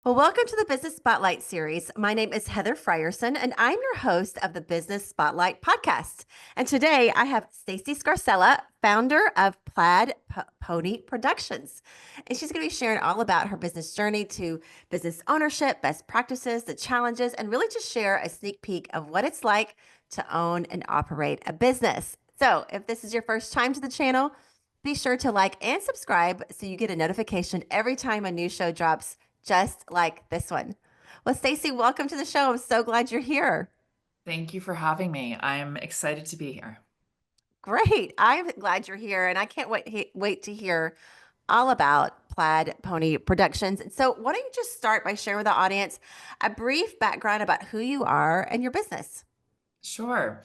Well, welcome to the Business Spotlight series. My name is Heather Frierson, and I'm your host of the Business Spotlight podcast. And today I have Stacy Scarsella, founder of Plaid Pony Productions. And she's going to be sharing all about her business journey to business ownership, best practices, the challenges, and really just share a sneak peek of what it's like to own and operate a business. So if this is your first time to the channel, be sure to like and subscribe so you get a notification every time a new show drops, just like this one. Well, Stacy, welcome to the show. I'm so glad you're here. Thank you for having me. I'm excited to be here. Great. I'm glad you're here, and I can't wait to hear all about Plaid Pony Productions. So, why don't you just start by sharing with the audience a brief background about who you are and your business? Sure.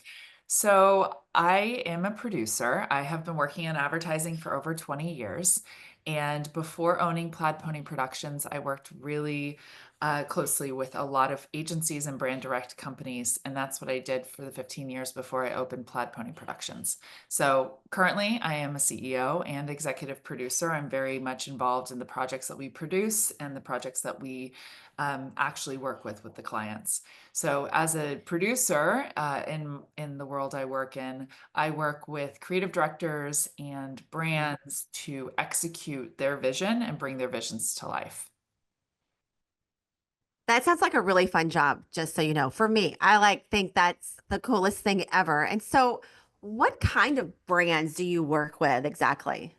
So, I am a producer. I have been working in advertising for over 20 years. And before owning Plaid Pony Productions, I worked really closely with a lot of agencies and brand direct companies. And that's what I did for the 15 years before I opened Plaid Pony Productions. So, currently, I am a CEO and executive producer. I'm very much involved in the projects that we produce and the projects that we actually work with the clients. So as a producer in the world I work in, I work with creative directors and Mhm. brands to execute their vision and bring their visions to life. That sounds like a really fun job, just so you know. For me, I think that's the coolest thing ever. And so, what kind of brands do you work with exactly?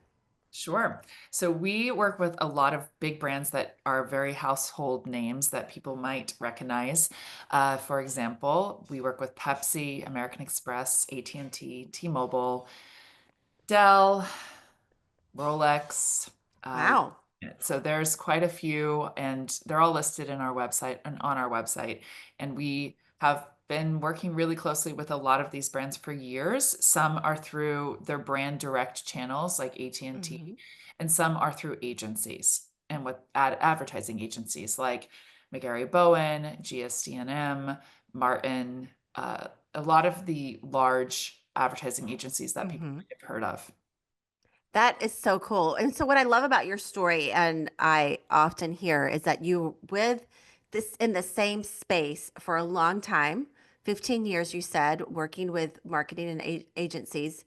Sure. So we work with a lot of big brands that are very household names that people might recognize. For example, we work with Pepsi, American Express, AT&T, T-Mobile, Dell, Rolex. Wow. So there's quite a few, and they're all listed in our website and on our website. And we have been working really closely with a lot of these brands for years. Some are through their brand direct channels like AT&T, Hmm. and some are through agencies and with advertising agencies like McGarry Bowen, GSD&M, Martin, a lot of the large advertising agencies that people Hmm. might have heard of. That is so cool. And so what I love about your story, and I often hear, is that you with this in the same space for a long time, 15 years you said, working with marketing and agencies,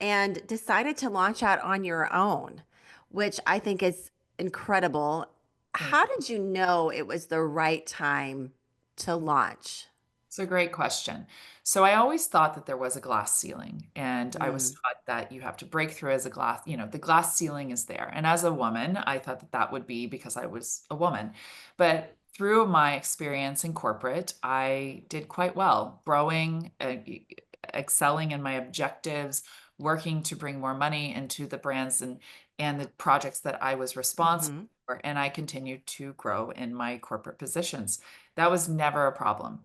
and decided to launch out on your own, which I think is incredible. Thank How did you know it was the right time to launch? It's a great question. So I always thought that there was a glass ceiling, and I was Mm, taught that you have to break through as a glass, the glass ceiling is there. And as a woman, I thought that that would be because I was a woman. But through my experience in corporate, I did quite well, growing, excelling in my objectives, working to bring more money into the brands and the projects that I was responsible hmm. for, and I continued to grow in my corporate positions. That was never a problem.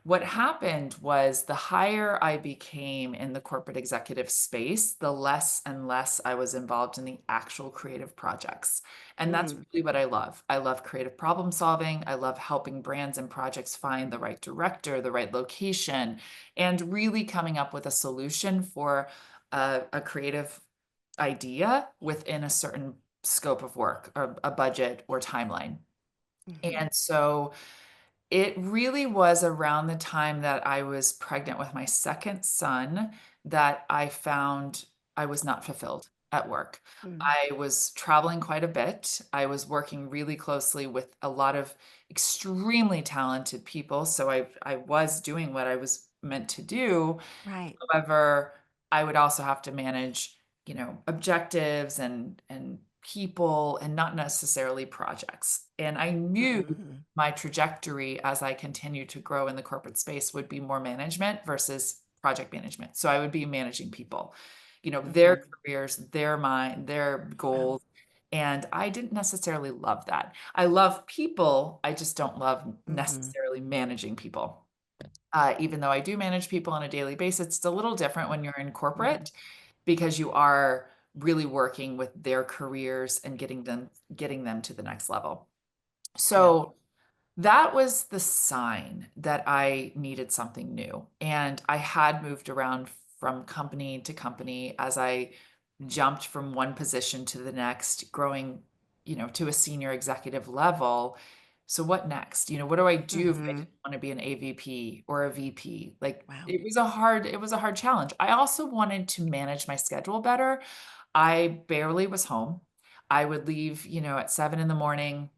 What happened was the higher I became in the corporate executive space, the less and less I was involved in the actual creative projects. And that's Mm, really what I love. I love creative problem solving. I love helping brands and projects find the right director, the right location, and really coming up with a solution for a creative idea within a certain scope of work or a budget or timeline. hmm. And so it really was around the time that I was pregnant with my second son that I found I was not fulfilled at work. Mm, I was traveling quite a bit. I was working really closely with a lot of extremely talented people. So I was doing what I was meant to do. right. However, I would also have to manage, objectives and people and not necessarily projects. And I knew Mhm. my trajectory as I continued to grow in the corporate space would be more management versus project management. So I would be managing people, their Mhm. careers, their mind, their Wow. goals. And I didn't necessarily love that. I love people. I just don't love Mhm. necessarily managing people. Even though I do manage people on a daily basis, it's a little different when you're in Mhm. corporate because you are really working with their careers and getting them to the next level. Yeah. So that was the sign that I needed something new. And I had moved around from company to company as I jumped from one position to the next, growing, to a senior executive level. So what next? What do I do if I Mm-hmm. didn't want to be an AVP or a VP? Like Wow. it was a hard challenge. I also wanted to manage my schedule better. I barely was home. I would leave, at 7 in the morning,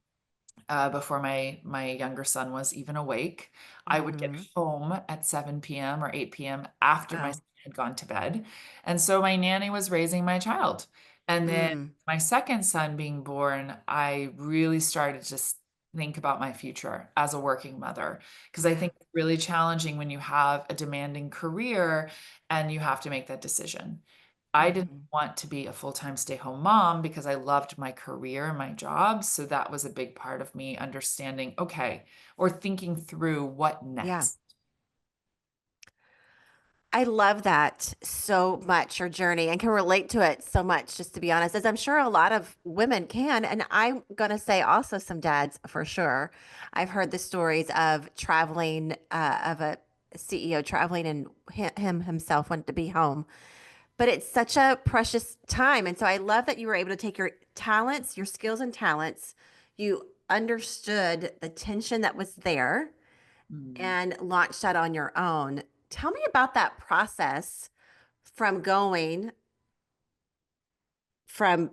before my younger son was even awake. I would get Mm-hmm. home at 7 p.m. or 8 p.m. after my Wow. son had gone to bed. And so my nanny was raising my child. And then Mm. my second son being born, I really started to just think about my future as a working mother, because I Yeah. think it's really challenging when you have a demanding career and you have to make that decision. I didn't Mm-hmm. want to be a full-time stay-home mom because I loved my career and my job. So that was a big part of me understanding, okay, or thinking through what Yeah. next. I love that so much, your journey, and can relate to it so much, just to be honest, as I'm sure a lot of women can. And I'm going to say also some dads for sure. I've heard the stories of traveling, of a CEO traveling and him himself wanted to be home. But it's such a precious time. And so I love that you were able to take your talents, your skills and talents, you understood the tension that was there Mm. and launched that on your own. Tell me about that process from going from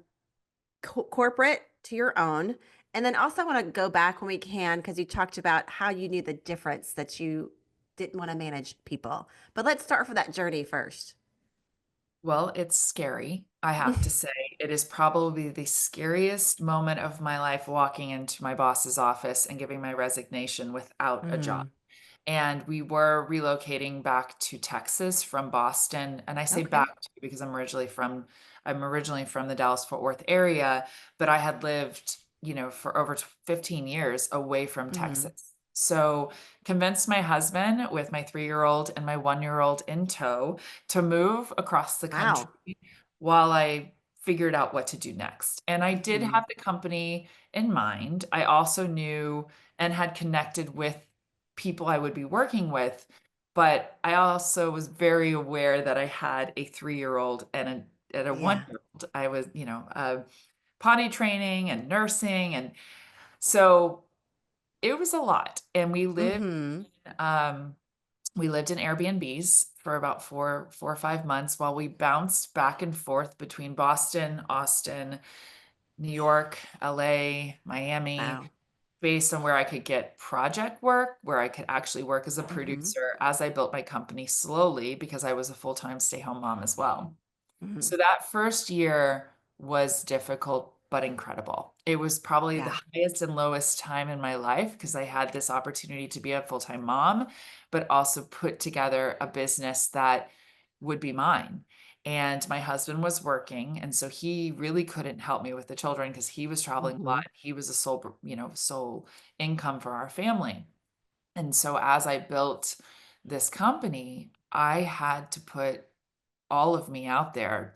corporate to your own. And then also, I want to go back when we can, because you talked about how you knew the difference that you didn't want to manage people. But let's start for that journey first. Well, it's scary, I have to say. It is probably the scariest moment of my life walking into my boss's office and giving my resignation without a job. Mm, And we were relocating back to Texas from Boston. And I say okay. back to because I'm originally from the Dallas-Fort Worth area, but I had lived, for over 15 years away from Hmm. Texas. So convinced my husband with my 3-year-old and my 1-year-old in tow to move across the country Wow. while I figured out what to do next. And I did Hmm. have the company in mind. I also knew and had connected with people I would be working with, but I also was very aware that I had a 3-year-old and a Yeah. 1-year-old. I was, potty training and nursing, and so it was a lot. And Hmm. um, we lived in Airbnbs for about 4 or 5 months while we bounced back and forth between Boston, Austin, New York, LA, Miami, Wow. based on where I could get project work, where I could actually work as a Hmm. producer as I built my company slowly because I was a full-time stay-home mom as well. Hmm. So that first year was difficult but incredible. It was probably the Yeah. highest and lowest time in my life because I had this opportunity to be a full-time mom, but also put together a business that would be mine. And my husband was working, and so he really couldn't help me with the children because he was traveling a lot. Hmm. He was a sole income for our family. And so as I built this company, I had to put all of me out there,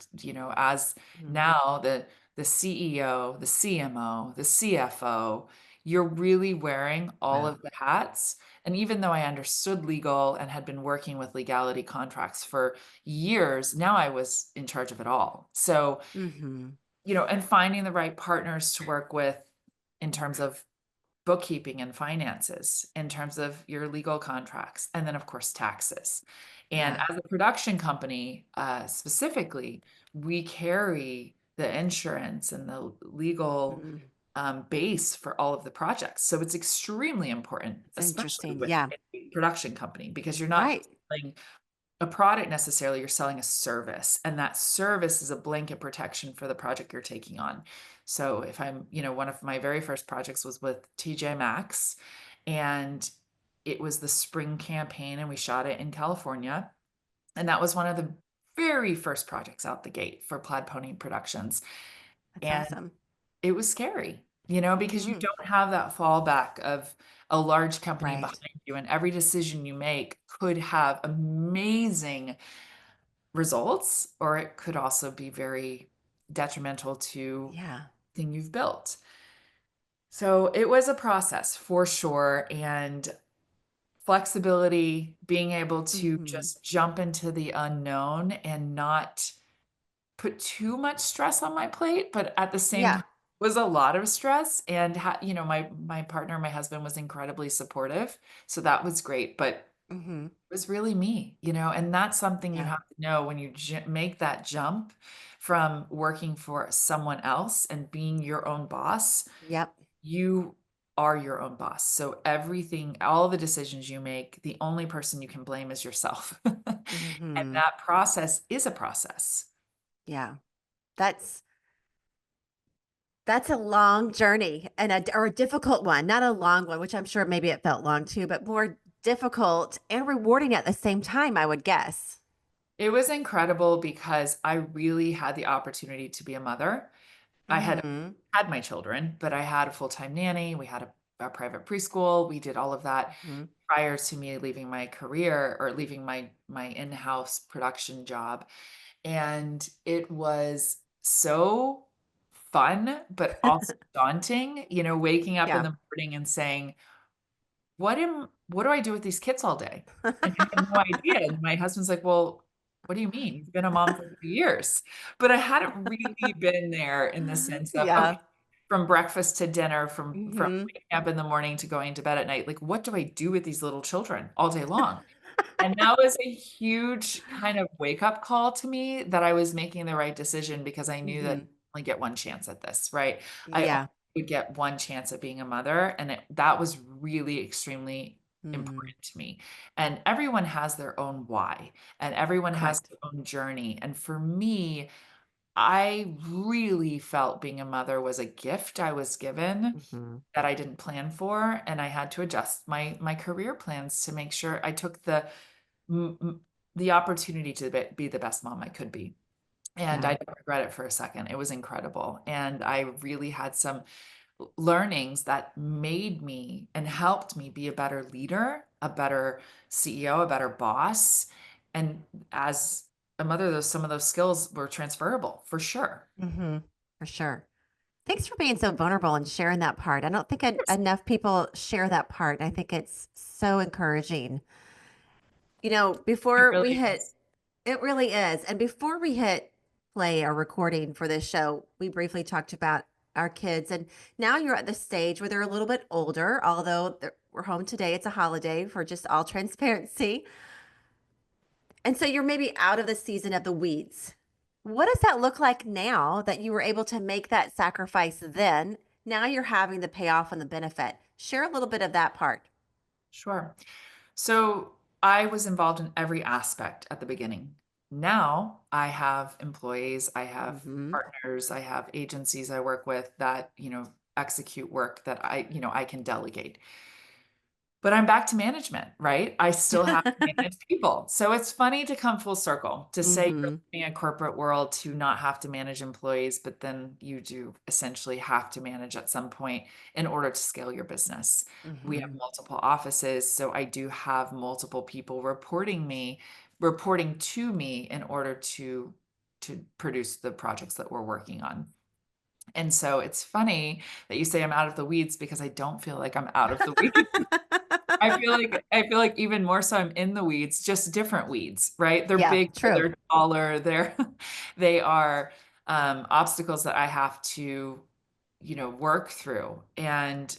as Hmm. now the CEO, the CMO, the CFO, you're really wearing all Wow. of the hats. And even though I understood legal and had been working with legality contracts for years, now I was in charge of it all. So, Hmm. and finding the right partners to work with in terms of bookkeeping and finances, in terms of your legal contracts, and then, of course, taxes. And Yeah. as a production company, specifically, we carry the insurance and the legal Mm. base for all of the projects. So it's extremely important, It's especially interesting. with Yeah. a production company, because you're not Right. selling a product necessarily, you're selling a service, and that service is a blanket protection for the project you're taking on. So if one of my very first projects was with TJ Maxx, and it was the spring campaign, and we shot it in California, and that was one of the very first projects out the gate for Plaid Pony Productions. That's And awesome. it was scary, because you Hmm. don't have that fallback of a large company Right. behind you, and every decision you make could have amazing results, or it could also be very detrimental to Yeah. the thing you've built. So it was a process for sure. And flexibility, being able to Hmm. just jump into the unknown and not put too much stress on my plate, but at the same Yeah. time, was a lot of stress and my partner, my husband was incredibly supportive. So that was great, but it Hmm. was really me, and that's something you Yeah. have to know when you make that jump from working for someone else and being your own boss. Yep. You are your own boss. So everything, all the decisions you make, the only person you can blame is yourself. And Hmm. that process is a process. Yeah. That's That's a long journey and or a difficult one, not a long one, which I'm sure maybe it felt long too, but more difficult and rewarding at the same time, I would guess. It was incredible because I really had the opportunity to be a mother. I Mhm. had my children, but I had a full-time nanny. We had a private preschool. We did all of that Mhm. prior to me leaving my career or leaving my in-house production job. And it was so fun, but also daunting, waking up in Yeah. the morning and saying, what do I do with these kids all day? And I had no idea. And my husband's like, "Well, what do you mean? You've been a mom for 3 years." But I hadn't really been there in the sense of, okay, Yeah. from breakfast to dinner, from Mhm. waking up in the morning to going to bed at night, like, what do I do with these little children all day long? And that was a huge kind of wake-up call to me that I was making the right decision because I knew that Mhm. I only get one chance at this, right? I only Yeah. would get one chance at being a mother, and that was really extremely Mm. important to me. And everyone has their own why, and everyone has Correct. their own journey. And for me, I really felt being a mother was a gift I was given Mhm. that I didn't plan for, and I had to adjust my career plans to make sure I took m m the opportunity to be the best mom I could be, and Yeah. I don't regret it for a second. It was incredible, and I really had some learnings that made me and helped me be a better leader, a better CEO, a better boss, and as a mother, some of those skills were transferable for sure. Mhm. For sure. Thanks for being so vulnerable and sharing that part. I don't think Yes, enough people share that part. I think it's so encouraging. it Before we really hit is. It really is. And before we hit play or recording for this show, we briefly talked about our kids. And now you're at the stage where they're a little bit older, although we're home today. It's a holiday for just all transparency. And so you're maybe out of the season of the weeds. What does that look like now that you were able to make that sacrifice then? Now you're having the payoff and the benefit. Share a little bit of that part. Sure. So I was involved in every aspect at the beginning. Now I have employees, I have Hmm. partners, I have agencies I work with that, execute work that I can delegate. But I'm back to management, right? I still have to manage people. So it's funny to come full circle to say you're Hmm. leaving a corporate world to not have to manage employees, but then you do essentially have to manage at some point in order to scale your business. We have Hmm. multiple offices, so I do have multiple people reporting to me in order to produce the projects that we're working on. And so it's funny that you say I'm out of the weeds because I don't feel like I'm out of the weeds. I feel like even more so I'm in the weeds, just different weeds, right? They're Yeah, bigger, true. they're taller, they are, obstacles that I have to, work through. And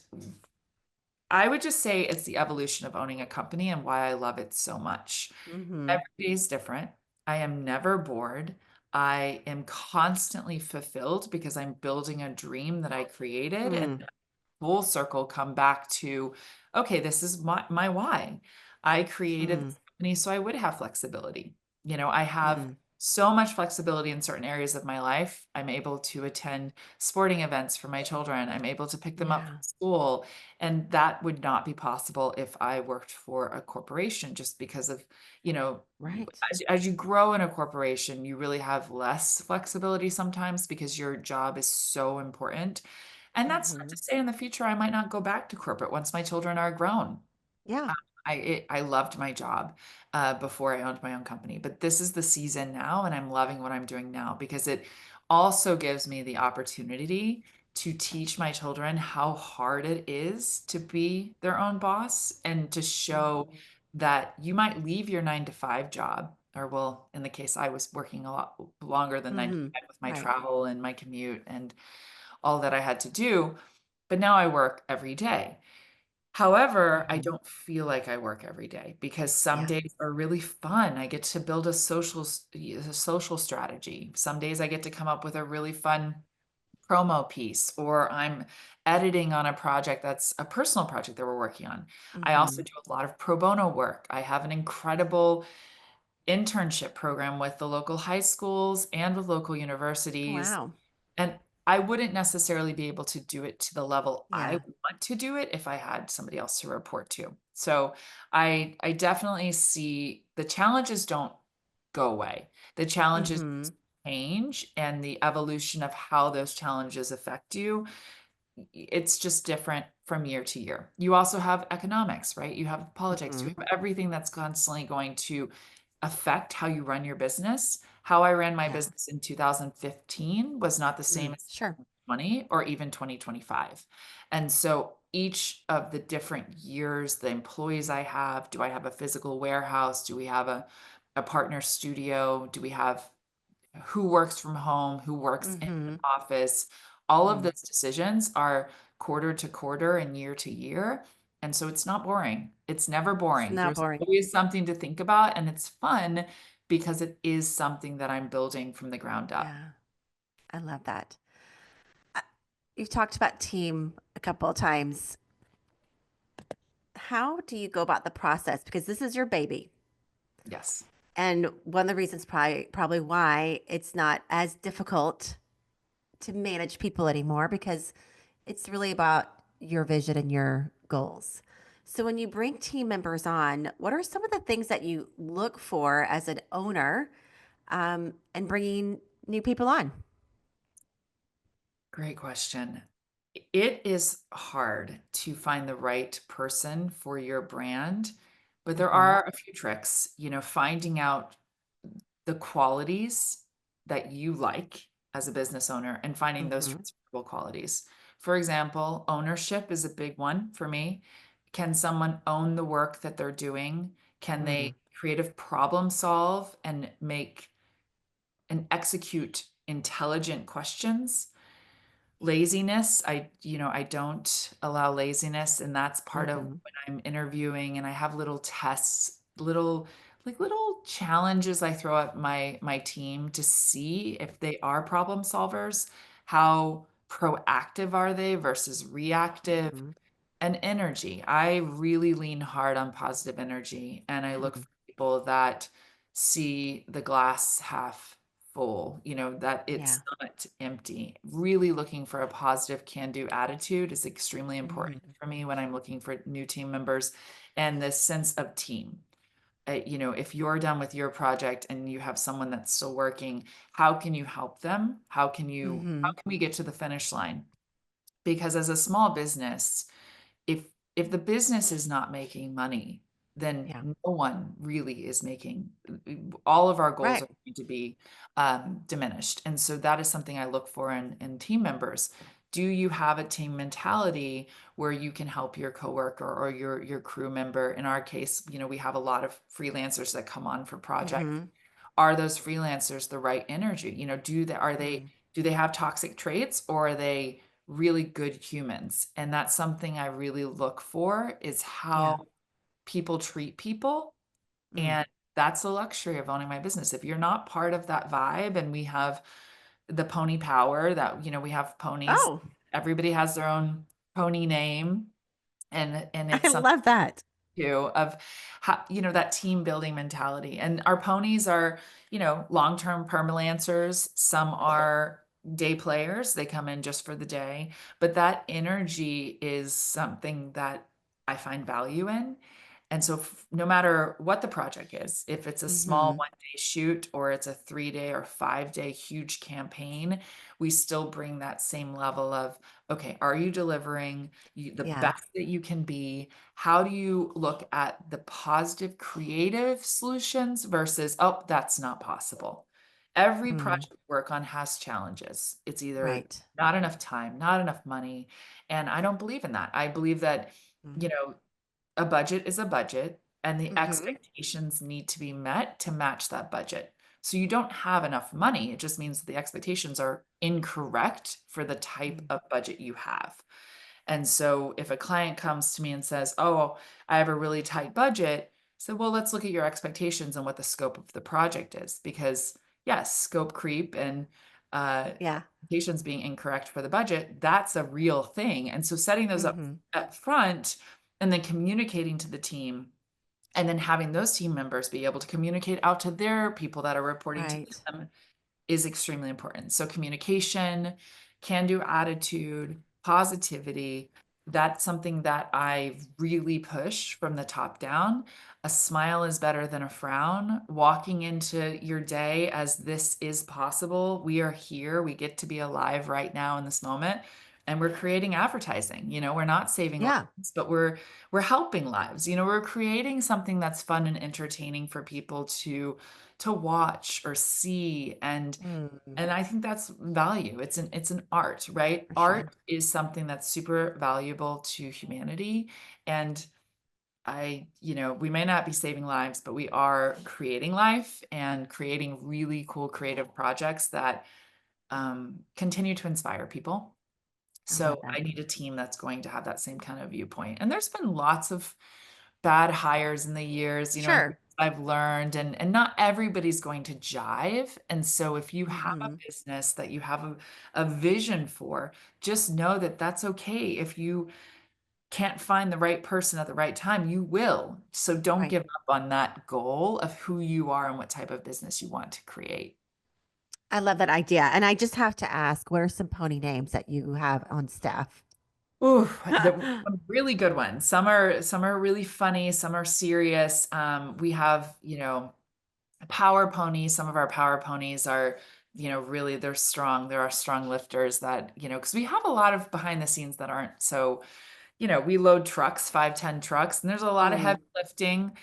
I would just say it's the evolution of owning a company and why I love it so much. Hmm. Every day is different. I am never bored. I am constantly fulfilled because I'm building a dream that I created and Mm. full circle come back to, okay, this is my why. I created Mm. this company so I would have flexibility. I have Mm. so much flexibility in certain areas of my life. I'm able to attend sporting events for my children. I'm able to pick them up from Yeah. school. And that would not be possible if I worked for a corporation just because of, you know, Right. as you grow in a corporation, you really have less flexibility sometimes because your job is so important. And that's not to Hmm. say in the future I might not go back to corporate once my children are grown. Yeah. I loved my job before I owned my own company, but this is the season now, and I'm loving what I'm doing now because it also gives me the opportunity to teach my children how hard it is to be their own boss and to show Mhm. that you might leave your 9 to 5 job, or well, in the case I was working a lot longer than nine to Mhm. five with my Right. travel and my commute and all that I had to do. But now I work every day. However, I Mhm. don't feel like I work every day because some Yeah. days are really fun. I get to build a social strategy. Some days I get to come up with a really fun promo piece, or I'm editing on a project that's a personal project that we're working on. I also Mhm. do a lot of pro bono work. I have an incredible internship program with the local high schools and with local universities. Wow. And I wouldn't necessarily be able to do it to the level I Yeah. want to do it if I had somebody else to report to. So I definitely see the challenges don't go away. The challenges Mhm. change, and the evolution of how those challenges affect you, it's just different from year to year. You also have economics, right? You have politics, you Mhm. have everything that's constantly going to affect how you run your business. How I ran my Yeah. business in 2015 was not the same as Sure. 2020 or even 2025. And so each of the different years, the employees I have, do I have a physical warehouse? Do we have a partner studio? Do we have who works from home, who works in the Mhm. office? All of Mm. those decisions are quarter to quarter and year to year. And so it's not boring. It's never It's boring. not There's boring. always something to think about, and it's fun because it is something that I'm building from the ground up. Yeah. I love that. Uh, You've talked about team a couple of times. How do you go about the process? Because this is your baby. Yes. And one of the reasons probably why it's not as difficult to manage people anymore because it's really about your vision and your goals. So when you bring team members on, what are some of the things that you look for as an owner and bringing new people on? Great question. It is hard to find the right person for your brand, but there Hmm. are a few tricks, finding out the qualities that you like as a business owner and finding those Hmm. transferable qualities. For example, ownership is a big one for me. Can someone own the work that they're doing? Can Hmm. they creative problem solve and make and execute intelligent questions? Laziness, I don't allow laziness, and that's part of Hmm. when I'm interviewing and I have little tests, little challenges I throw at my team to see if they are problem solvers. How proactive are they versus reactive? Hmm. And energy. I really lean hard on positive energy, and I look Hmm. for people that see the glass half full, that Yeah. it's not empty. Really looking for a positive can-do attitude is extremely important Hmm. for me when I'm looking for new team members, and this sense of team. If you're done with your project and you have someone that's still working, how can you help them? How Hmm. can we get to the finish line? Because as a small business, if if the business is not making money, then Yeah. no one really is making, all of our goals Right. are going to be diminished. And so that is something I look for in team members. Do you have a team mentality where you can help your coworker or your crew member? In our case, we have a lot of freelancers that come on for projects. Hmm. Are those freelancers the right energy? Do they have toxic traits, or are they really good humans? And that's something I really look for, is Yeah. how people treat people. Mm. And that's the luxury of owning my business. If you're not part of that vibe, and we have the pony power that, we have ponies, Oh, everybody has their own pony name. And I it's something love that. too, of how, that team building mentality. And our ponies are, long-term permalancers. Some are day players. They come in just for the day, but that energy is something that I find value in. And so no matter what the project is, if it's a small Hmm. 1-day shoot or it's a 3-day or 5-day huge campaign, we still bring that same level of, okay, are you delivering the Yeah. best that you can be? How do you look at the positive creative solutions versus, oh, that's not possible? Every Mm. project we work on has challenges. It's either Right. not enough time, not enough money. And I don't believe in that. I believe that, Mm. you know, a budget is a budget, and the Hmm. expectations need to be met to match that budget. So you don't have enough money. It just means the expectations are incorrect for the type Mm. of budget you have. And so if a client comes to me and says, "Oh, I have a really tight budget," so well, let's look at your expectations and what the scope of the project is. Because yes, scope creep and Yeah. expectations being incorrect for the budget, that's a real thing. And so setting those Hmm. up front and then communicating to the team and then having those team members be able to communicate out to their people that are reporting to Right. them is extremely important. So communication, can-do attitude, positivity, that's something that I really push from the top down. A smile is better than a frown. Walking into your day as this is possible. We are here. We get to be alive right now in this moment. And we're creating advertising. We're not saving Yeah. lives, but we're helping lives. We're creating something that's fun and entertaining for people to watch or see, Mm, and I think that's value. It's an art, right? for Art sure. is something that's super valuable to humanity. And we may not be saving lives, but we are creating life and creating really cool creative projects that continue to inspire people. I love So that. I need a team that's going to have that same kind of viewpoint. And there's been lots of bad hires in the years, and Sure. I've learned, and not everybody's going to jive. And so if you have a Hmm. business that you have a vision for, just know that that's okay. If you can't find the right person at the right time, you will. So don't Right. give up on that goal of who you are and what type of business you want to create. I love that idea. And I just have to ask, what are some pony names that you have on staff? Ooh, some really good ones. Some are really funny, some are serious. We have, power ponies. Some of our power ponies are, really they're strong. There are strong lifters that, because we have a lot of behind the scenes that aren't so, we load trucks, 5, 10 trucks, and there's a lot of heavy Mm. lifting.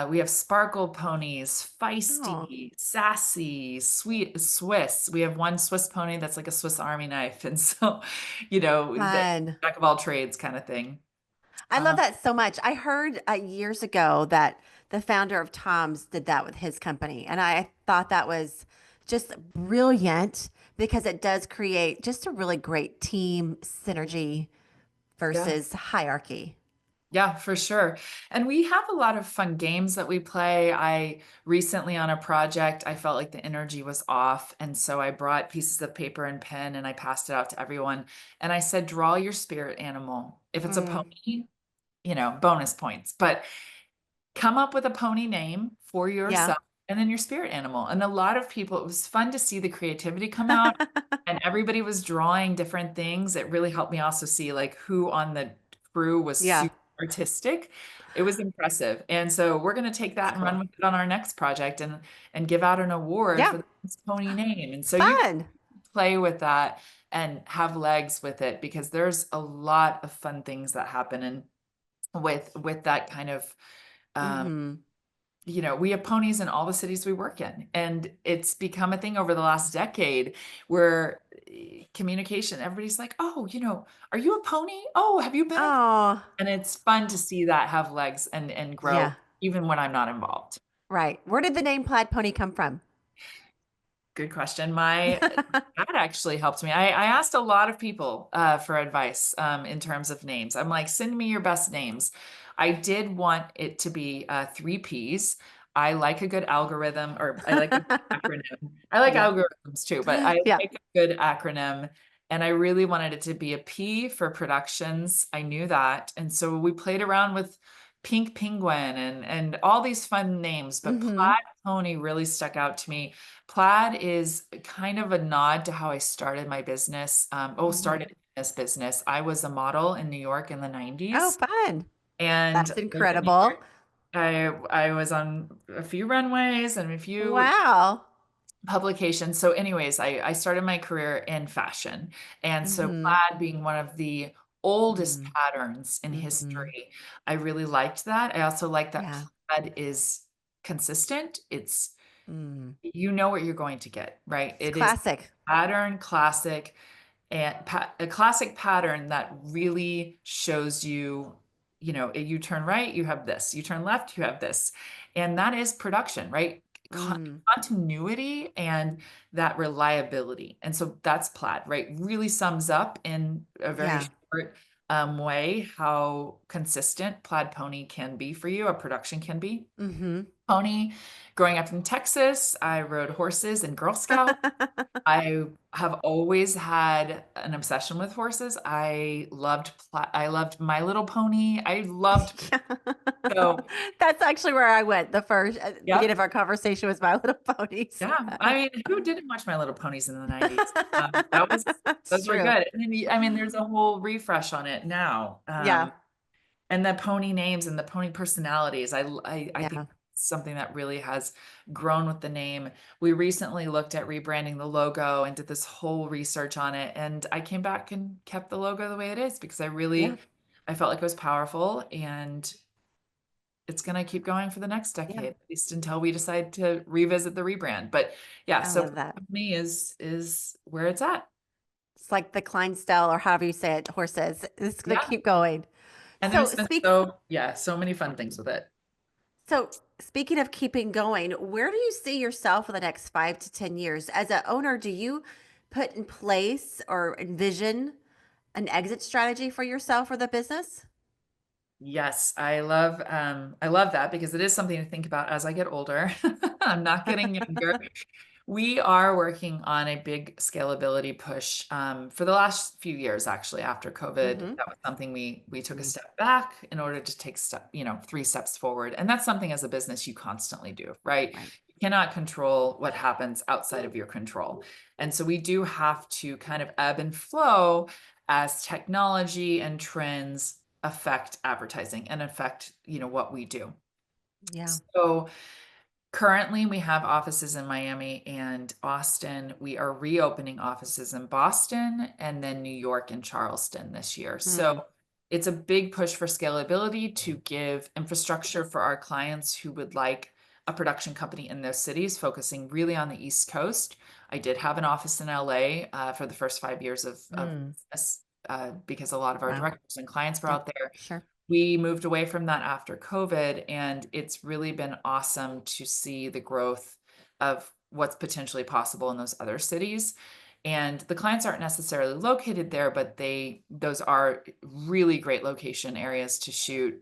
We have sparkle ponies, Oh, feisty, sassy, sweet, Swiss. We have one Swiss pony that's like a Swiss Army knife. And so, the fun. jack of all trades kind of thing. I love Um, that so much. I heard years ago that the founder of Tom's did that with his company. And I thought that was just brilliant because it does create just a really great team synergy yeah. versus hierarchy. Yeah, for sure. And we have a lot of fun games that we play. I recently on a project, I felt like the energy was off. And so I brought pieces of paper and pen and I passed it out to everyone. And I said, draw your spirit animal. If it's a Mm, pony, bonus points. But come up with a pony name for yeah. yourself and then your spirit animal. And a lot of people, it was fun to see the creativity come out and everybody was drawing different things. It really helped me also see like who on the crew was Yeah. super artistic. It was impressive. And so we're going to take That's that and run cool. with it on our next project and give out an award Yeah. for the best pony name. And so you can Fun. play with that and have legs with it because there's a lot of fun things that happen and with that kind of um, Hmm. we have ponies in all the cities we work in, and it's become a thing over the last decade where communication, everybody's like, oh, are you a pony? Oh, have you been a, Oh, and it's fun to see that have legs and grow yeah. even when I'm not involved. Right. Where did the name Plaid Pony come from? Good question. My dad actually helped me. I asked a lot of people for advice in terms of names. I'm like, send me your best names. I did want it to be 3 Ps. I like a good algorithm, or I like a good acronym. I like Yeah. algorithms too, but I Yeah. like a good acronym. And I really wanted it to be a P for productions. I knew that. And so we played around with Pink Penguin and all these fun names, but Hmm. Plaid Pony really stuck out to me. Plaid is kind of a nod to how I started my business. Hmm. Started this business. I was a model in New York in the Oh, 90s, fun. and That's lived in New incredible. York. I was on a few runways and a few Wow. publications. So, anyways, I started my career in fashion, and so Hmm. plaid being one of the oldest Mm. patterns in Hmm. history, I really liked that. I also like that Yeah. plaid is consistent. It's Mm. you know what you're going to get, right? It's It is classic. pattern classic and a classic pattern that really shows you, you turn right, you have this, you turn left, you have this. And that is production, right? Mm. continuity and that reliability. And so that's Plaid, right? Really sums up in a very Yeah. short way how consistent Plaid Pony can be for you, a production can be. Mm-hmm. Pony, growing up in Texas, I rode horses in Girl Scouts. I have always had an obsession with horses. I loved My Little Pony. I loved Yeah. so That's actually where I went. The first beginning yep. of our conversation was My Little Ponies. Yeah, I mean, who didn't watch My Little Ponies in the 90s? That was It's those were true. good. And then I mean, there's a whole refresh on it now. Yeah. And the pony names and the pony personalities. I think Yeah. something that really has grown with the name. We recently looked at rebranding the logo and did this whole research on it. And I came back and kept the logo the way it is because Yeah. I felt like it was powerful and it's going to keep going for the next Yeah. decade, at least until we decide to revisit the rebrand. But yeah, I so love that. Pony is where it's at. It's like the Clydesdale or however you say it, horses. It's gonna Yeah. keep going. And So there's been so many fun things with it. so speaking of keeping going, where do you see yourself in the next 5 to 10 years? As an owner, do you put in place or envision an exit strategy for yourself or the business? Yes, I love that because it is something to think about as I get older. I'm not getting younger. We are working on a big scalability push for the last few years, actually, after COVID. Mm-hmm. That was something we took a step back in order to take step, 3 steps forward. And that's something as a business you constantly do, right? Right. You cannot control what happens outside of your control. And so we do have to kind of ebb and flow as technology and trends affect advertising and affect, what we do. Yeah. So currently, we have offices in Miami and Austin. We are reopening offices in Boston and then New York and Charleston this year. Mm. So it's a big push for scalability to give infrastructure for our clients who would like a production company in those cities, focusing really on the East Coast. I did have an office in LA for the first 5 years of Mm. business because a lot of our Wow. directors and clients were Yep. out there. Sure. We moved away from that after COVID, and it's really been awesome to see the growth of what's potentially possible in those other cities. And the clients aren't necessarily located there, but those are really great location areas to shoot.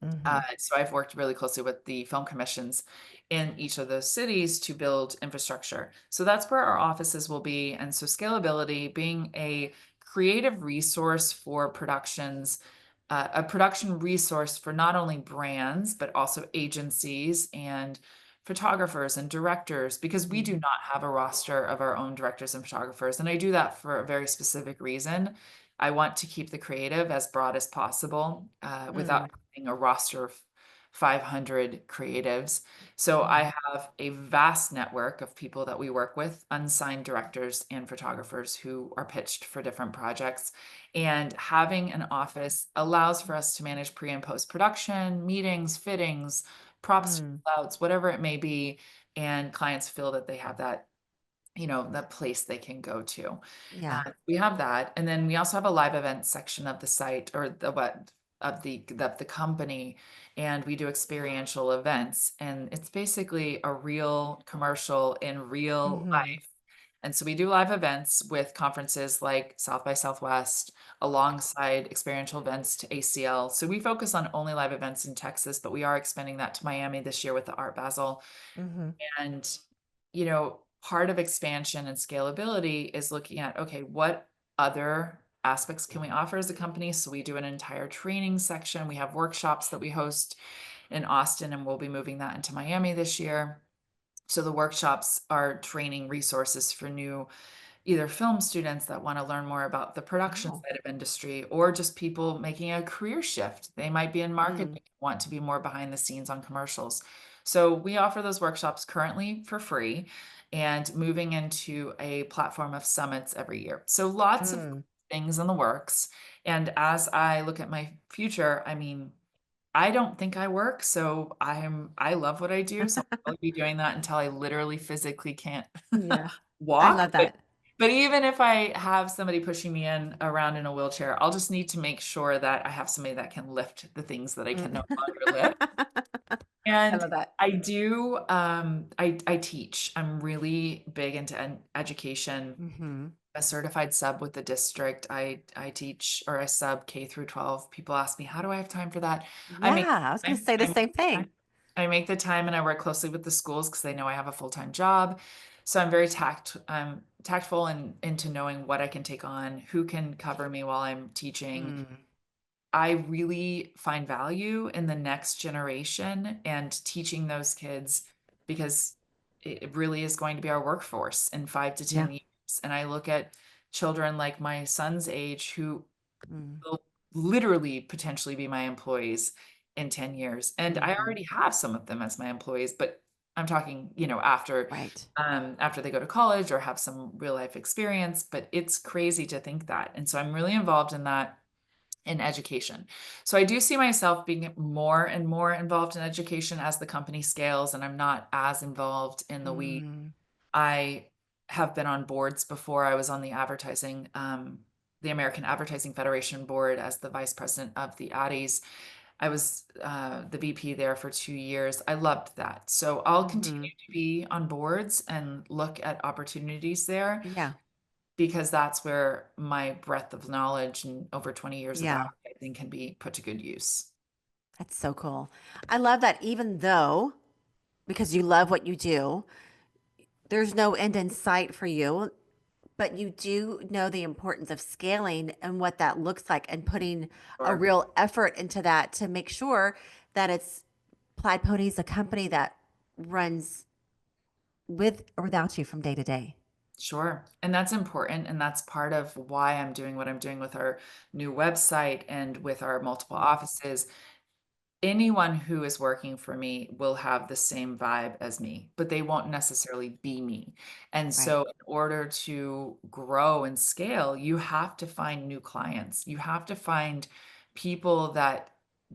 Mm-hmm. So I've worked really closely with the film commissions in each of those cities to build infrastructure. So that's where our offices will be. And so scalability, being a creative resource for productions, a production resource for not only brands, but also agencies and photographers and directors, because we do Mm. not have a roster of our own directors and photographers. And I do that for a very specific reason. I want to keep the creative as broad as possible without Mm. having a roster of 500 creatives. So I Mm. have a vast network of people that we work with, unsigned directors and photographers who are pitched for different projects. And having an office allows for us to manage pre and post production, meetings, fittings, props, Mm. outs, whatever it may be. And clients feel that they have that place they can go to. Yeah. We have that. And then we also have a live event section of the site or the company. And we do experiential events. And it's basically a real commercial in real Mm-hmm. life. And so we do live events with conferences like South by Southwest alongside experiential events to ACL. So we focus on only live events in Texas, but we are expanding that to Miami this year with the Art Basel. Mm-hmm. And, part of expansion and scalability is looking at, okay, what other aspects can we offer as a company? So we do an entire training section. We have workshops that we host in Austin, and we'll be moving that into Miami this year. So the workshops are training resources for new either film students that want to learn more about the production Oh. side of industry or just people making a career shift. They might be in Mm. marketing, want to be more behind the scenes on commercials. So we offer those workshops currently for free and moving into a platform of summits every year. So lots of Mm. things in the works. And as I look at my future, I mean, I don't think I work, so I love what I do. So I'll be doing that until I literally physically can't Yeah. I walk. love that. But even if I have somebody pushing me around in a wheelchair, I'll just need to make sure that I have somebody that can lift the things that I can Mm. no longer lift. I And love that. I do, I teach. I'm really big into education. Hmm. A certified sub with the district. I teach or I sub K through 12. People ask me, how do I have time for that? I make Yeah, I was going to time. say the same thing. I make the time and I work closely with the schools because they know I have a full-time job. So I'm tactful and into knowing what I can take on, who can cover me while I'm teaching. Mm, I really find value in the next generation and teaching those kids because it really is going to be our workforce in 5 to 10 yeah. years. And I look at children like my son's age who Mm, will literally potentially be my employees in 10 years. And I hmm. already have some of them as my employees, but I'm talking, after Right. after they go to college or have some real life experience, but it's crazy to think that. And so I'm really involved in that in education. So I do see myself being more and more involved in education as the company scales and I'm not as involved in the weeds. Mm, I have been on boards before. I was on the American Advertising Federation board as the vice president of the Addies. I was the VP there for 2 years. I loved that. So I'll hmm. continue to be on boards and look at opportunities there Yeah. because that's where my breadth of knowledge and over 20 years of Yeah. advertising can be put to good use. That's so cool. I love that even though, because you love what you do, there's no end in sight for you, but you do know the importance of scaling and what that looks like and putting a Sure. real effort into that to make sure that it's Plaid Pony's a company that runs with or without you from day to day. Sure. And that's important. And that's part of why I'm doing what I'm doing with our new website and with our multiple Mm, offices. Anyone who is working for me will have the same vibe as me, but they won't necessarily be me. And right. so, in order to grow and scale, you have to find new clients. You have to find people that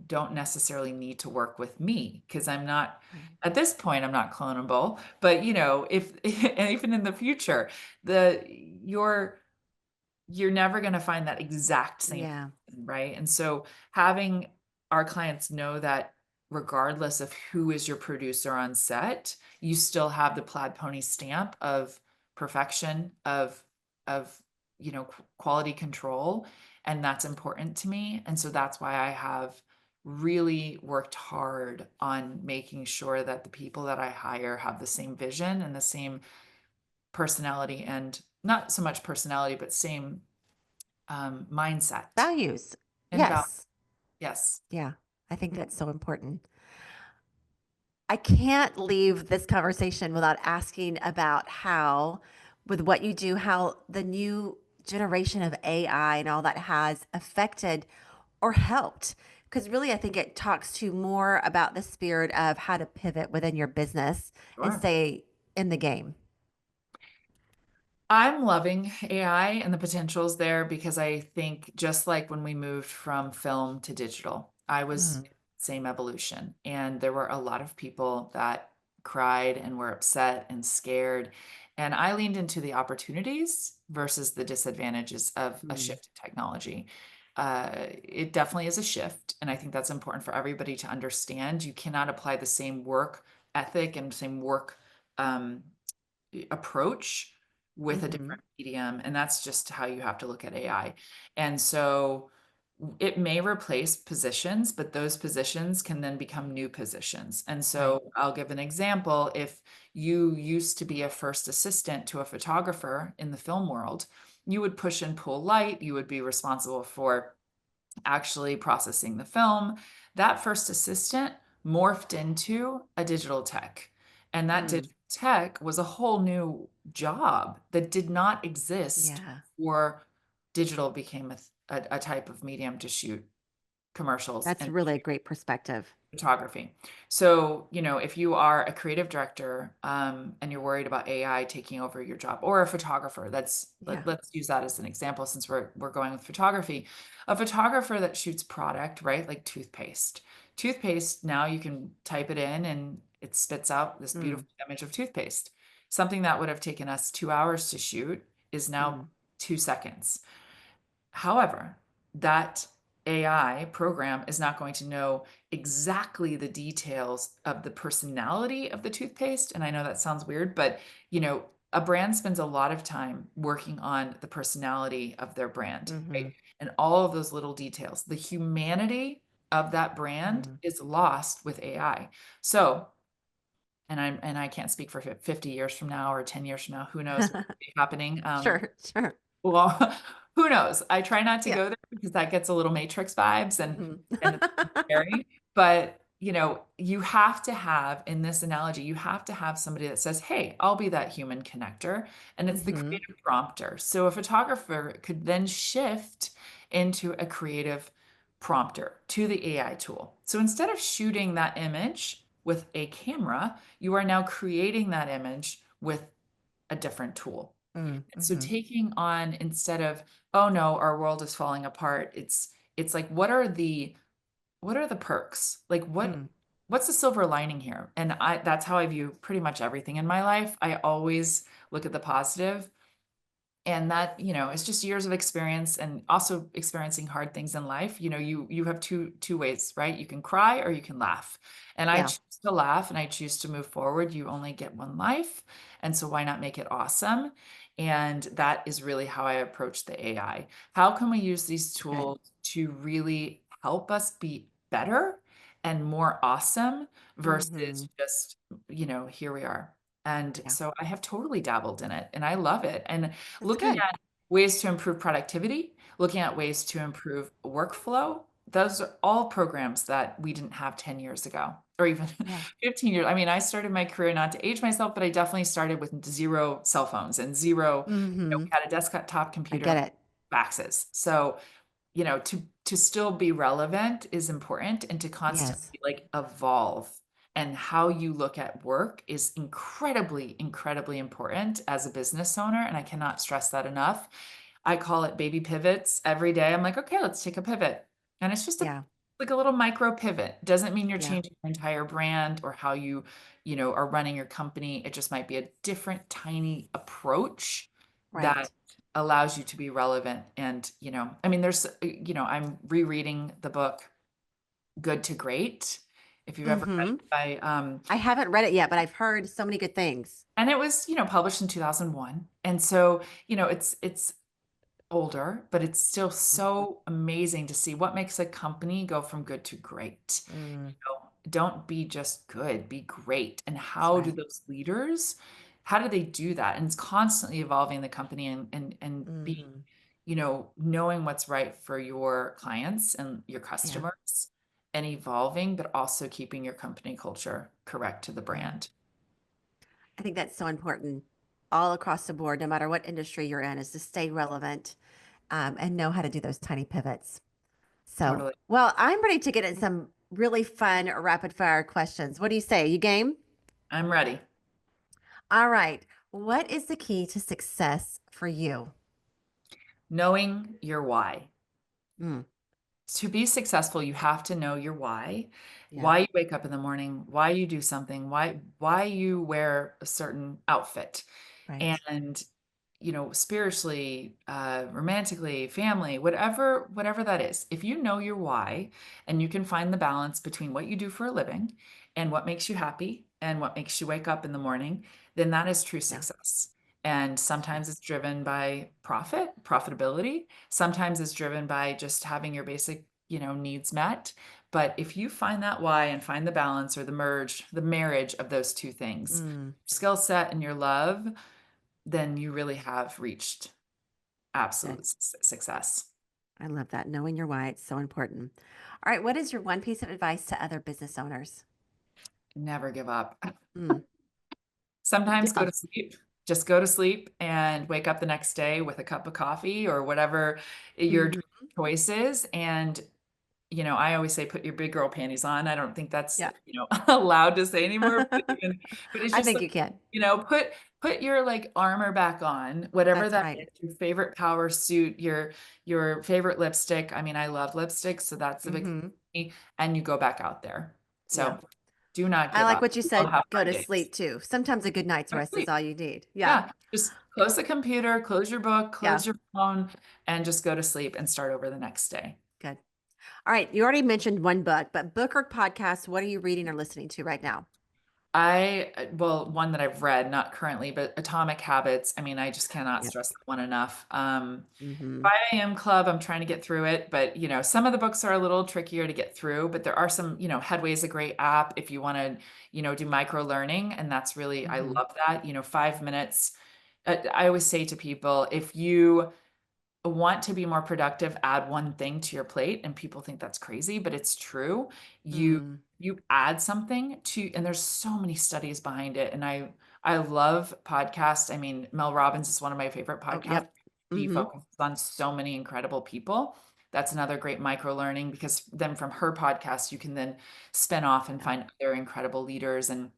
don't necessarily need to work with me because I'm not, Right. at this point, I'm not clonable. But if and even in the future, the you're never going to find that exact same Yeah. person, right? And so having our clients know that regardless of who is your producer on set, you still have the Plaid Pony stamp of perfection, of quality control, and that's important to me. And so that's why I have really worked hard on making sure that the people that I hire have the same vision and the same personality and not so much personality, but same mindset Values. and value. Yes. Yes, Yeah. I think that's so important. I can't leave this conversation without asking about how, with what you do, how the new generation of AI and all that has affected or helped. Because really, I think it talks to more about the spirit of how to pivot within your business and sure. stay in the game. I'm loving AI and the potentials there because I think just like when we moved from film to digital, I was Mm, same evolution. And there were a lot of people that cried and were upset and scared. And I leaned into the opportunities versus the disadvantages of a mm, shift in technology. It definitely is a shift. And I think that's important for everybody to understand. You cannot apply the same work ethic and same work um, approach with a hmm. different medium. And that's just how you have to look at AI. And so it may replace positions, but those positions can then become new positions. And Right. so I'll give an example. If you used to be a first assistant to a photographer in the film world, you would push and pull light, you would be responsible for actually processing the film. That first assistant morphed into a digital tech. And that Mm, digital tech was a whole new job that did not exist yeah. before digital became a type of medium to shoot commercials That's and really a great perspective. photography. So, if you are a creative director and you're worried about AI taking over your job, or a photographer, Yeah. let's use that as an example since we're going with photography. A photographer that shoots product, right? Like toothpaste. Toothpaste, now you can type it in and it spits out this Mm, beautiful image of toothpaste. Something that would have taken us 2 hours to shoot is now mm, 2 seconds. However, that AI program is not going to know exactly the details of the personality of the toothpaste. And I know that sounds weird, but a brand spends a lot of time working on the personality of their brand, right? Mm-hmm. And all of those little details. The humanity of that brand Mm. is lost with AI. So, and I can't speak for 50 years from now or 10 years from now, who knows what's happening. Sure, sure. Well, who knows? I try not to Yeah. go there because that gets a little Matrix vibes Hmm. and it's scary. But you have to have, in this analogy, you have to have somebody that says, "Hey, I'll be that human connector," and it's the Hmm. creative prompter. So a photographer could then shift into a creative prompter to the AI tool. So instead of shooting that image with a camera, you are now creating that image with a different tool. So Mm-hmm. taking on, instead of, oh no, our world is falling apart, it's like, what are the perks? Like what's the silver lining here? And that's how I view pretty much everything in my life. I always look at the positive. And that, it's just years of experience and also experiencing hard things in life. You have two ways, right? You can cry or you can laugh. And I Yeah. choose to laugh and I choose to move forward. You only get one life. And so why not make it awesome? And that is really how I approach the AI. How can we use these Good. tools to really help us be better and more awesome Hmm. versus just, here we are. And Yeah. so I have totally dabbled in it and I love it. And That's looking good. at ways to improve productivity, looking at ways to improve workflow, those are all programs that we didn't have 10 years ago or even Yeah. 15 years. I mean, I started my career, not to age myself, but I definitely started with zero cell phones and zero, Hmm. we had a desktop I computer, get it. faxes. So to still be relevant is important and to Yes. constantly like evolve. And how you look at work is incredibly, incredibly important as a business owner. And I cannot stress that enough. I call it baby pivots every day. I'm like, okay, let's take a pivot. And it's just Yeah. like a little micro pivot. Doesn't mean you're Yeah. changing your entire brand or how you are running your company. It just might be a different tiny approach that Right. allows you to be relevant. And, I mean, I'm rereading the book Good to Great. If you've ever read Hmm. it by, I haven't read it yet, but I've heard so many good things. and it was, published in 2001. And so, it's older, but it's still so amazing to see what makes a company go from good to great. Mm, Don't be just good, be great. And that's how do right. those leaders, how do they do that? And it's constantly evolving the company and being, Hmm. knowing what's right for your clients and your Yeah. customers and evolving, but also keeping your company culture correct to the Yeah. brand. I think that's so important all across the board, no matter what industry you're in, is to stay relevant and know how to do those tiny pivots. So, Totally. well, I'm ready to get in some really fun rapid fire questions. What do you say? You game? I'm ready. All right. What is the key to success for you? Knowing your why. Mm, To be successful, you have to know your yeah. why you wake up in the morning, why you do something, why you wear a certain outfit. Right. And spiritually, romantically, family, whatever that is. If you know your why and you can find the balance between what you do for a living and what makes you happy and what makes you wake up in the morning, then that is true Yeah. success. And That's true. sometimes it's driven by profitability. Sometimes it's driven by just having your basic, needs met. But if you find that why and find the balance or the marriage of those two things, Mm, skill set and your love, then you really have reached good. absolute success. I love that. Knowing your why, it's so important. All right. What is your one piece of advice to other business owners? Never give up. Mm, Sometimes go yeah. to sleep. Just go to sleep and wake up the next day with a cup of coffee or whatever your Hmm. choice is. And I always say put your big girl panties on. I don't think that's, Yeah. allowed to say anymore, but it's I just think like, you can. put your like armor back on, whatever That's that right. is, your favorite power suit, your favorite lipstick. I mean, I love lipstick, so that's a big thing Hmm. for me, and you go back out there. Yeah. So do not I give like up. what you I'll said. have Go hard to days. sleep too. Sometimes a good night's Go to rest is sleep. all you need. Yeah. Yeah, just close the computer, close your book, Yeah. close your phone, and just go to sleep and start over the next day. Good. All right. You already mentioned one book, but book or podcast, what are you reading or listening to right now? Well, one that I've read, not currently, but Atomic Habits. I mean, I just cannot Yep. stress that one enough. Hmm. 5 a.m. Club, I'm trying to get through it, but some of the books are a little trickier to get through, but there are some, Headway's a great app if you want to, do micro learning. And that's really, I Hmm. love that, 5 minutes. I always say to people, if you want to be more productive, add one thing to your plate. And people think that's crazy, but it's true. You Mm. you add something to, and there's so many studies behind it. And I love podcasts. I mean, Mel Robbins is one of my favorite Oh, podcasts. yep. He Hmm. focuses on so many incredible people. That's another great micro learning because then from her podcast, you can then spin off and Yeah. find other incredible leaders and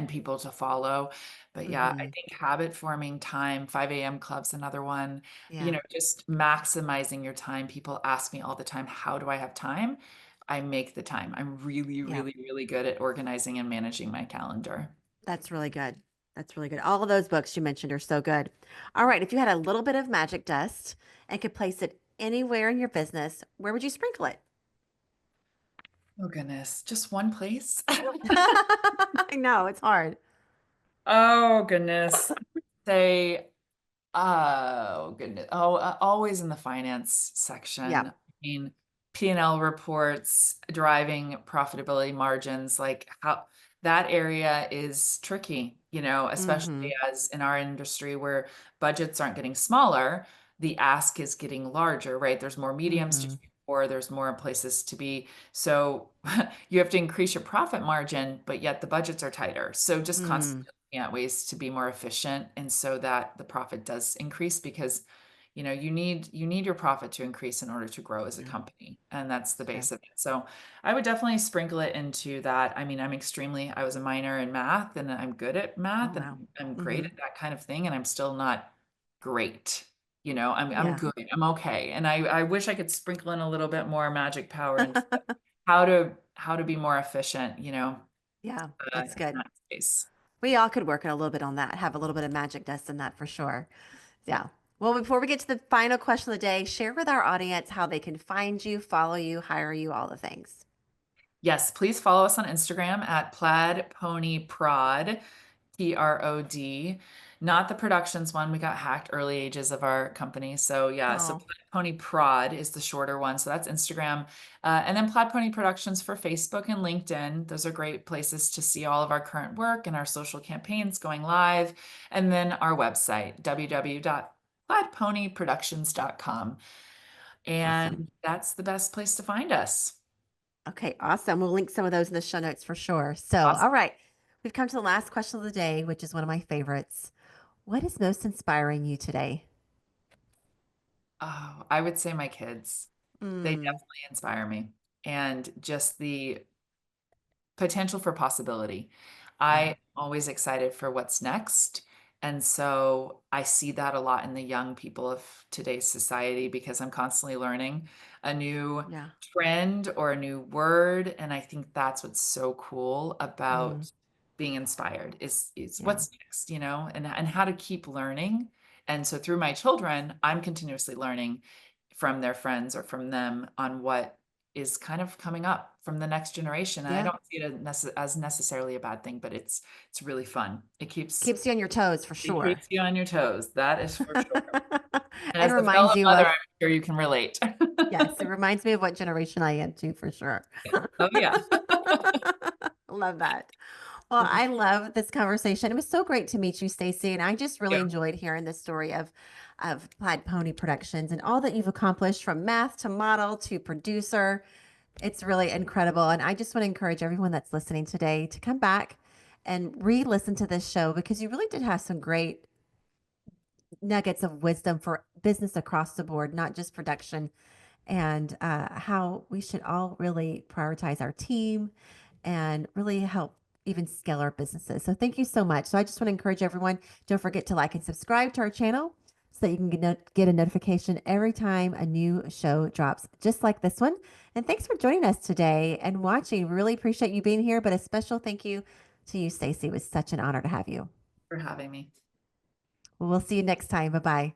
people to follow. But yeah, I Hmm. think habit forming time, 5 a.m. club's another one, Yeah. just maximizing your time. People ask me all the time, how do I have time? I make the time. I'm really, Yeah. really, really good at organizing and managing my calendar. That's really good. That's really good. All of those books you mentioned are so good. All right. If you had a little bit of magic dust and could place it anywhere in your business, where would you sprinkle it? Oh goodness, just one place? I know it's hard. Oh goodness. Say Oh, goodness. Oh, always in the finance section. Yeah. I mean, P&L reports, driving profitability margins, like how that area is tricky, especially Hmm. as in our industry where budgets aren't getting smaller, the ask is getting larger, right? There's more mediums to Hmm. shoot for, there's more places to be. So you have to increase your profit margin, but yet the budgets are tighter. So just Hmm. constantly looking at ways to be more efficient and so that the profit does increase because you need your profit to increase in order to grow as a Yeah. company, and that's the Sure. base of it. So I would definitely sprinkle it into that. I mean, I was a minor in math and I'm good at Oh math and wow. I'm great Hmm. at that kind of thing, and I'm still not great. I'm Yeah. good. I'm okay. And I wish I could sprinkle in a little bit more magic power into how to be more efficient, Yeah, in that's good. that space. We all could work a little bit on that, have a little bit of magic dust in that for sure. Yeah. Well, before we get to the final question of the day, share with our audience how they can find you, follow you, hire you, all the things. Yes, please follow us on Instagram at Plaid Pony Prod. PROD, not the productions one. We got hacked early ages of our company. So yeah, so Oh, Plaid Pony Prod is the shorter one. So that's Instagram. And then Plaid Pony Productions for Facebook and LinkedIn. Those are great places to see all of our current work and our social campaigns going live. And then our website, www.plaidponyproductions.com. awesome. And that's the best place to find us. Okay, awesome. We'll link some of those in the show notes for sure. So, Awesome. all right, we've come to the last question of the day, which is one of my favorites. What is most inspiring you today? Oh, I would say my kids. They Mm, definitely inspire me. And just the potential for possibility. yeah, I'm always excited for what's next. And so I see that a lot in the young people of today's society because I'm constantly learning a new yeah, trend or a new word. And I think that's what's so cool mm, about being inspired is yeah, what's next, and how to keep learning. And so through my children, I'm continuously learning from their friends or from them on what is kind of coming up from the next generation. And I yeah. don't see it as necessarily a bad thing, but it's really fun. Keeps you on your toes for It sure. keeps you on your toes. That is for sure. And And as the fellow reminds you mother, of, I'm sure you can relate. yes, it reminds me of what generation I am too, for sure. Oh yeah. Love that. Well, I love this conversation. It was so great to meet you, Stacy, and I just really Yeah, enjoyed hearing the story of Plaid Pony Productions and all that you've accomplished from math to model to producer. It's really incredible, and I just want to encourage everyone that's listening today to come back and re-listen to this show because you really did have some great nuggets of wisdom for business across the board, not just production, and how we should all really prioritize our team and really help even scale our businesses. So thank you so much. So I just want to encourage everyone, don't forget to like and subscribe to our channel so that you can get a notification every time a new show drops, just like this one. And thanks for joining us today and watching. Really appreciate you being here, but a special thank you to you, Stacy. It was such an honor to have you. for having me. Well, we'll see you next time. Bye-bye.